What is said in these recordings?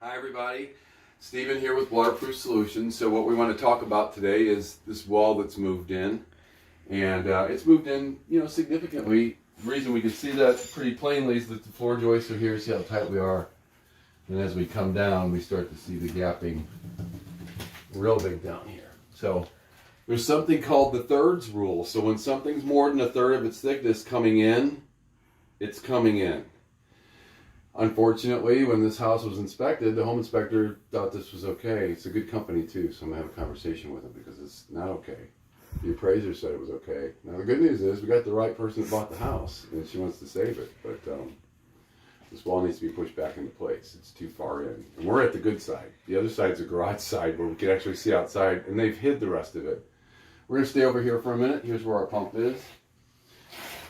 Hi everybody, Stephen here with Waterproof Solutions. So what we want to talk about today is this wall that's moved in, and it's moved in, significantly. The reason we can see that pretty plainly is that the floor joists are here. See how tight we are, and as we come down, we start to see the gapping real big down here. So there's something called the thirds rule. So when something's more than a third of its thickness coming in, it's coming in. Unfortunately, when this house was inspected, the home inspector thought this was okay. It's a good company too, so I'm going to have a conversation with him because it's not okay. The appraiser said it was okay. Now the good news is we got the right person that bought the house and she wants to save it, but this wall needs to be pushed back into place. It's too far in. And we're at the good side. The other side's a garage side where we can actually see outside, and they've hid the rest of it. We're going to stay over here for a minute. Here's where our pump is.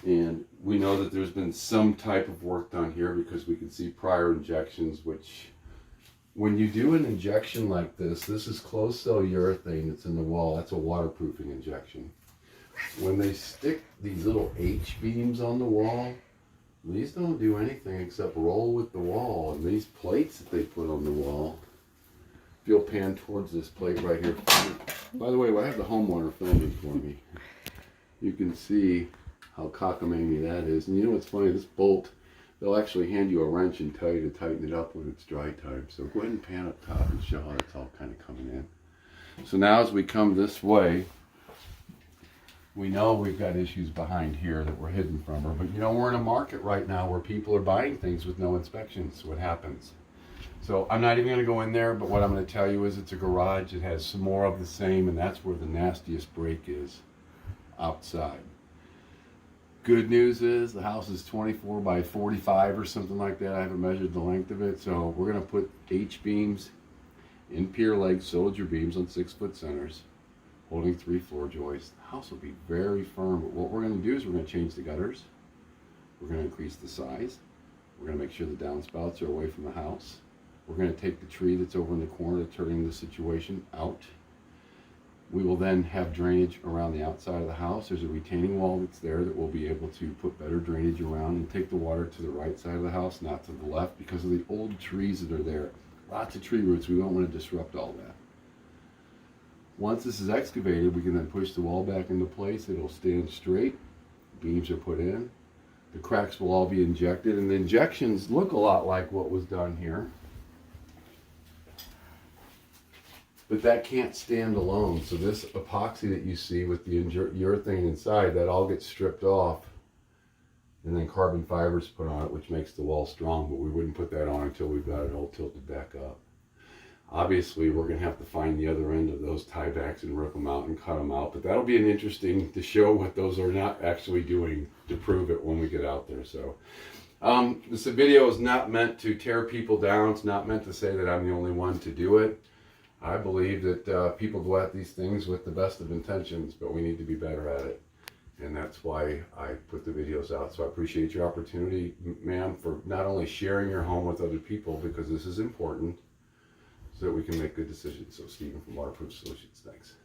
And we know that there's been some type of work done here because we can see prior injections, which when you do an injection like this is closed cell urethane that's in the wall. That's a waterproofing injection. When they stick these little H-beams on the wall, these don't do anything except roll with the wall. And these plates that they put on the wall, if you'll pan towards this plate right here. By the way, I have the homeowner filming for me. You can see how cockamamie that is. And you know what's funny? This bolt, they'll actually hand you a wrench and tell you to tighten it up when it's dry time. So go ahead and pan up top and show how it's all kind of coming in. So now as we come this way, we know we've got issues behind here that we're hidden from her. But we're in a market right now where people are buying things with no inspections. What happens? So I'm not even going to go in there, but what I'm going to tell you is it's a garage. It has some more of the same, and that's where the nastiest break is, outside. Good news is the house is 24 by 45 or something like that. I haven't measured the length of it. So we're going to put H-beams in pier leg soldier beams on 6-foot centers, holding 3 floor joists. The house will be very firm. But what we're going to do is we're going to change the gutters. We're going to increase the size. We're going to make sure the downspouts are away from the house. We're going to take the tree that's over in the corner to turn the situation out. We will then have drainage around the outside of the house. There's a retaining wall that's there that we'll be able to put better drainage around and take the water to the right side of the house, not to the left, because of the old trees that are there. Lots of tree roots. We don't want to disrupt all that. Once this is excavated, we can then push the wall back into place. It'll stand straight. Beams are put in. The cracks will all be injected, and the injections look a lot like what was done here. But that can't stand alone. So this epoxy that you see with the urethane inside, that all gets stripped off, and then carbon fibers put on it, which makes the wall strong. But we wouldn't put that on until we've got it all tilted back up. Obviously, we're going to have to find the other end of those tiebacks and rip them out and cut them out. But that'll be an interesting to show what those are not actually doing to prove it when we get out there. So this video is not meant to tear people down. It's not meant to say that I'm the only one to do it. I believe that people go at these things with the best of intentions, but we need to be better at it. And that's why I put the videos out. So I appreciate your opportunity, ma'am, for not only sharing your home with other people, because this is important, so that we can make good decisions. So Stephen from Waterproof Solutions, thanks.